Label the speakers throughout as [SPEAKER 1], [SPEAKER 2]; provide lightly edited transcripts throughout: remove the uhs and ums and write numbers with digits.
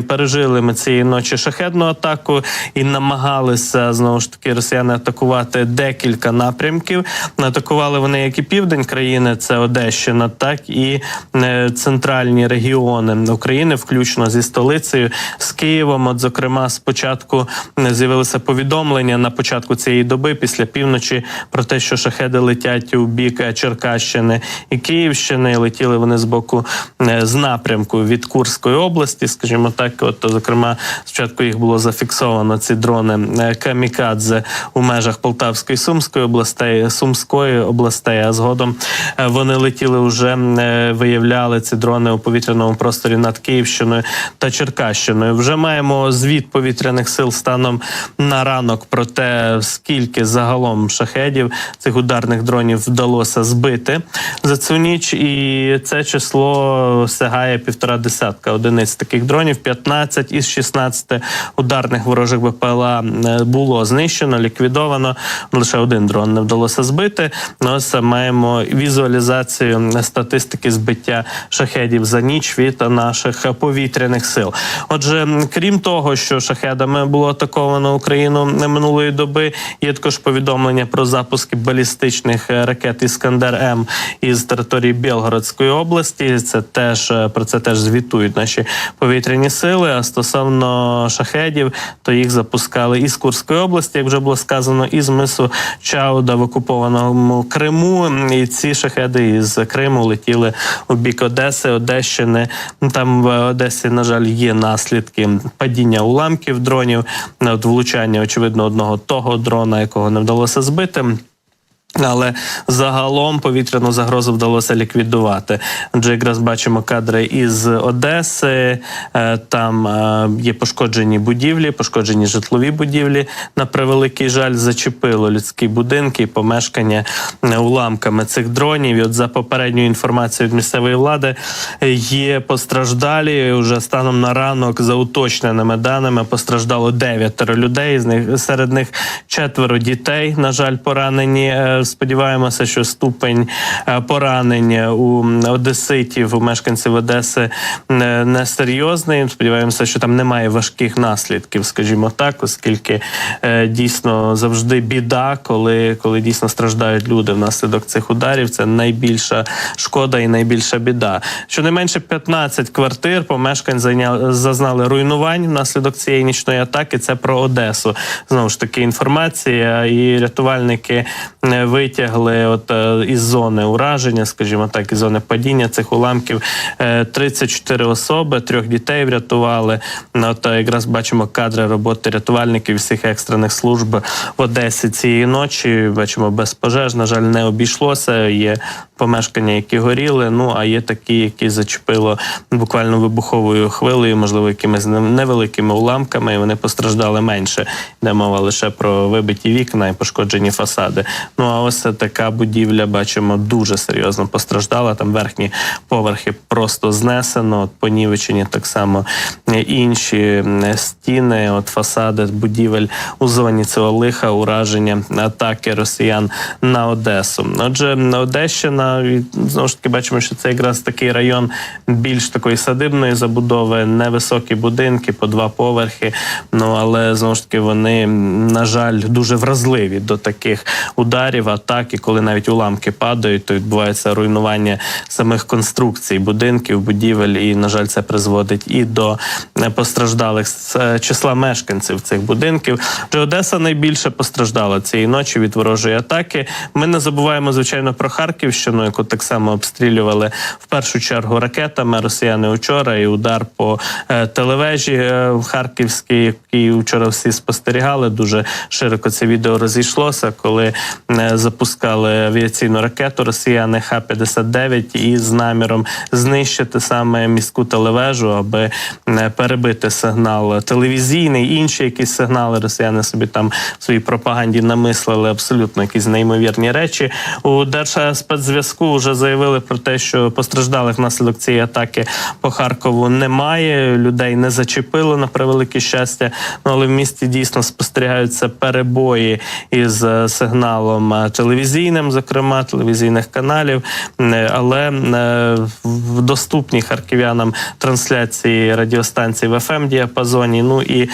[SPEAKER 1] пережили ми цієї ночі шахедну атаку і намагалися, знову ж таки, росіяни атакувати декілька напрямків. Атакували вони як і південь країни, це Одещина, так і центральні регіони України, включно зі столицею, з Києвом. От, зокрема, спочатку з'явилося повідомлення на початку цієї доби, після півночі, про те, що шахеди летять у бік Черкащини і Київщини. Летіли вони з боку, з напрямку від Курської області, скажімо так. От, зокрема, спочатку їх було зафіксовано, ці дрони камікадзе, у межах Полтавської, Сумської областей, а згодом вони летіли вже, виявляли ці дрони у повітряному просторі над Київщиною та Черкащиною. Вже маємо звіт повітряних сил станом на ранок про те, скільки загалом шахедів, цих ударних дронів, вдалося збити за цю ніч, і це число сягає 1,5 одиниць таких дронів. 15 із 16 ударних ворожих БПЛА було знищено, ліквідовано. Лише один дрон не вдалося збити. Ось маємо візуалізацію статистики збиття шахедів за ніч від наших повітряних сил. Отже, крім того, що шахедами було атаковано Україну минулої доби, є також повідомлення про запуски балістичних ракет «Іскандер-М» із території Білгородської області. Про це теж звітують наші повітряні сили. А стосовно шахедів, то їх запускали із Курської області, як вже було сказано, із мису Чауда в окупованому Криму. І ці шахеди із Криму летіли у бік Одеси, Одещини. Там в Одесі, на жаль, є наслідки падіння уламків дронів, влучання, очевидно, одного того дрона, якого не вдалося збити. Але загалом повітряну загрозу вдалося ліквідувати. Адже якраз бачимо кадри із Одеси, там є пошкоджені будівлі, пошкоджені житлові будівлі. На превеликий жаль, зачепило людські будинки і помешкання уламками цих дронів. І от за попередньою інформацією від місцевої влади є постраждалі. Уже станом на ранок, за уточненими даними, постраждало 9 людей, серед них 4 дітей, на жаль, поранені. Сподіваємося, що ступень поранення у одеситів, у мешканців Одеси не серйозний. Сподіваємося, що там немає важких наслідків, скажімо так, оскільки дійсно завжди біда, коли дійсно страждають люди внаслідок цих ударів. Це найбільша шкода і найбільша біда. Щонайменше 15 квартир помешкань зазнали руйнувань внаслідок цієї нічної атаки. Це про Одесу. Знову ж таки інформація, і рятувальники витягли із зони ураження, скажімо так, із зони падіння цих уламків 34 особи, 3 дітей врятували. Якраз бачимо кадри роботи рятувальників всіх екстрених служб в Одесі цієї ночі. Бачимо, без пожеж, на жаль, не обійшлося. Є помешкання, які горіли, а є такі, які зачепило буквально вибуховою хвилею, можливо, якимись невеликими уламками, і вони постраждали менше. Йде мова лише про вибиті вікна і пошкоджені фасади. А ось така будівля, бачимо, дуже серйозно постраждала. Там верхні поверхи просто знесено, понівечені так само інші стіни, фасади будівель у зоні цього лиха, ураження атаки росіян на Одесу. Отже, Одещина, знову ж таки, бачимо, що це якраз такий район більш такої садибної забудови, невисокі будинки, по 2 поверхи, але, знову ж таки, вони, на жаль, дуже вразливі до таких ударів, атак, і коли навіть уламки падають, то відбувається руйнування самих конструкцій, будинків, будівель, і, на жаль, це призводить і до постраждалих з числа мешканців цих будинків. Адже Одеса найбільше постраждала цієї ночі від ворожої атаки. Ми не забуваємо, звичайно, про Харківщину, яку так само обстрілювали в першу чергу ракетами росіяни вчора, і удар по телевежі харківській, який вчора всі спостерігали. Дуже широко це відео розійшлося, коли запускали авіаційну ракету росіяни Х-59 із наміром знищити саме міську телевежу, аби перебити сигнал телевізійний, інші якісь сигнали. Росіяни собі там в своїй пропаганді намислили абсолютно якісь неймовірні речі. У Держспецзв'язку вже заявили про те, що постраждалих внаслідок цієї атаки по Харкову немає, людей не зачепило, на превелике щастя, але в місті дійсно спостерігаються перебої із сигналом телевізійним, зокрема, телевізійних каналів, але в доступній харків'янам трансляції радіостанцій в FM-діапазоні, ну і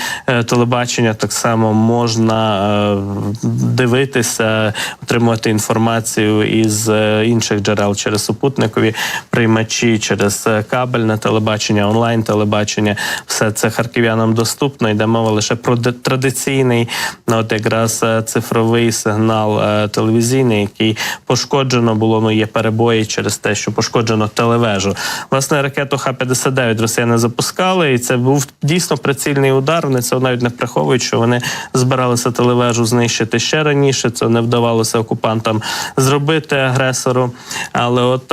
[SPEAKER 1] телебачення так само можна дивитися, отримувати інформацію із інших джерел через супутникові приймачі, через кабельне телебачення, онлайн-телебачення. Все це харків'янам доступно. Йде мова лише про традиційний, от якраз цифровий сигнал телевізійний, який пошкоджено було, ну є перебої через те, що пошкоджено телевежу. Власне, ракету Х-59 росіяни запускали, і це був дійсно прицільний удар. Вони це навіть не приховують, що вони збиралися телевежу знищити ще раніше. Це не вдавалося окупантам зробити, агресору. Але от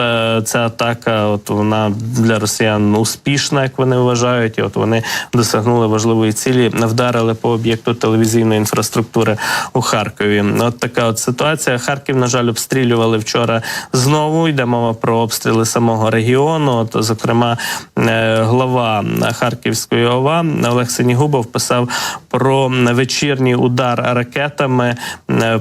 [SPEAKER 1] ця атака, от вона для росіян успішна, як вони вважають, і от вони досягнули важливої цілі, вдарили по об'єкту телевізійної інфраструктури у Харкові. От така от ситуація. Харків, на жаль, обстрілювали вчора знову. Йде мова про обстріли самого регіону. От, зокрема, глава Харківської ОВА Олег Синігубов писав про вечірній удар ракетами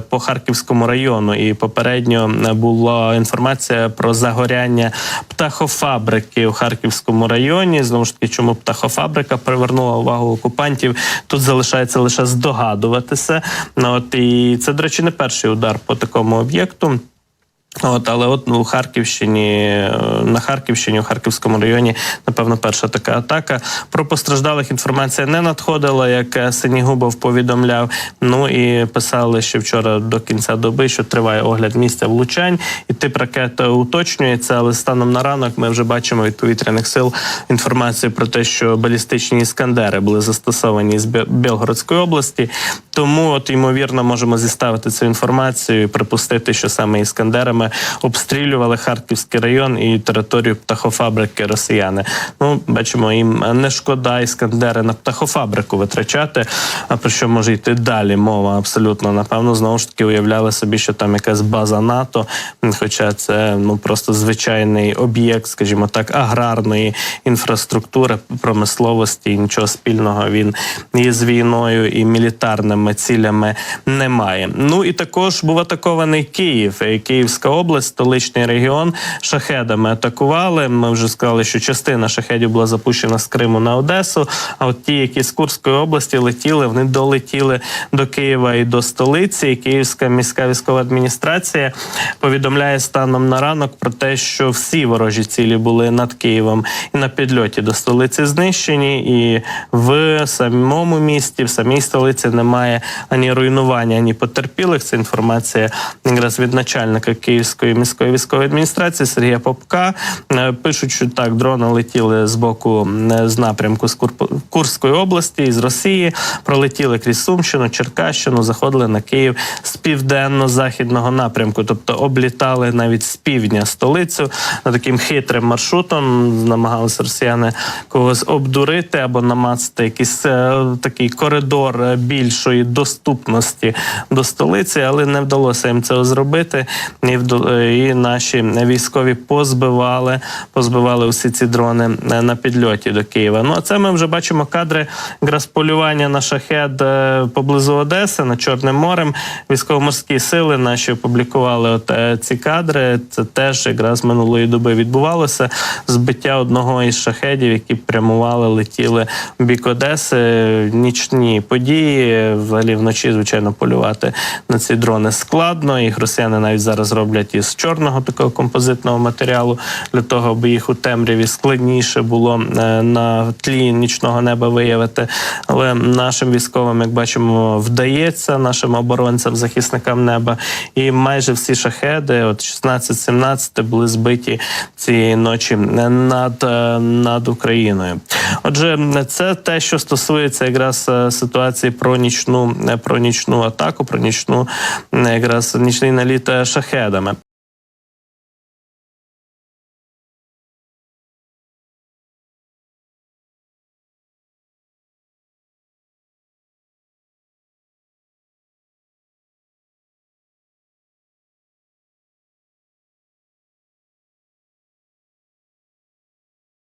[SPEAKER 1] по Харківському району. І попередньо була інформація про загоряння птахофабрики у Харківському районі. Знову ж таки, чому птахофабрика привернула увагу окупантів, тут залишається лише здогадуватися. От, і це, до речі, не перший удар по такому об'єкту. Але у Харківщині, на Харківщині, у Харківському районі, напевно, перша така атака. Про постраждалих інформація не надходила, як Синігубов повідомляв. Ну і писали, що вчора до кінця доби, що триває огляд місця влучань, і тип ракет уточнюється, але станом на ранок ми вже бачимо від повітряних сил інформацію про те, що балістичні іскандери були застосовані з Білгородської області. Тому, от, ймовірно, можемо зіставити цю інформацію і припустити, що саме іскандерами обстрілювали Харківський район і територію птахофабрики росіяни. Ну, бачимо, їм не шкода іскандери на птахофабрику витрачати, а про що може йти далі мова абсолютно. Напевно, знову ж таки уявляли собі, що там якась база НАТО, хоча це просто звичайний об'єкт, скажімо так, аграрної інфраструктури, промисловості, і нічого спільного він із війною і мілітарними цілями не має. Ну і також був атакований Київ, Київська область, столичний регіон, шахедами атакували. Ми вже сказали, що частина шахедів була запущена з Криму на Одесу, а от ті, які з Курської області летіли, вони долетіли до Києва і до столиці. І Київська міська військова адміністрація повідомляє станом на ранок про те, що всі ворожі цілі були над Києвом і на підльоті до столиці знищені, і в самому місті, в самій столиці немає ані руйнування, ані потерпілих. Це інформація якраз від начальника Київської міської військової адміністрації Сергія Попка. Пишуть, що так, дрони летіли з боку, з напрямку з Курської області, з Росії, пролетіли крізь Сумщину, Черкащину, заходили на Київ з південно-західного напрямку, тобто облітали навіть з півдня столицю таким хитрим маршрутом, намагалися росіяни когось обдурити або намацати якийсь такий коридор більшої доступності до столиці, але не вдалося їм цього зробити. І наші військові позбивали усі ці дрони на підльоті до Києва. Ну, а це ми вже бачимо кадри якраз полювання на шахед поблизу Одеси, над Чорним морем. Військово-морські сили наші опублікували ці кадри. Це теж якраз минулої доби відбувалося. Збиття одного із шахедів, які прямували, летіли в бік Одеси. Нічні події. Взагалі вночі, звичайно, полювати на ці дрони складно. Їх росіяни навіть зараз роблять із чорного такого композитного матеріалу, для того, аби їх у темряві складніше було на тлі нічного неба виявити. Але нашим військовим, як бачимо, вдається, нашим оборонцям, захисникам неба. І майже всі шахеди, от 16-17, були збиті цієї ночі над Україною. Отже, це те, що стосується якраз ситуації про нічну атаку, про нічний наліт шахедами.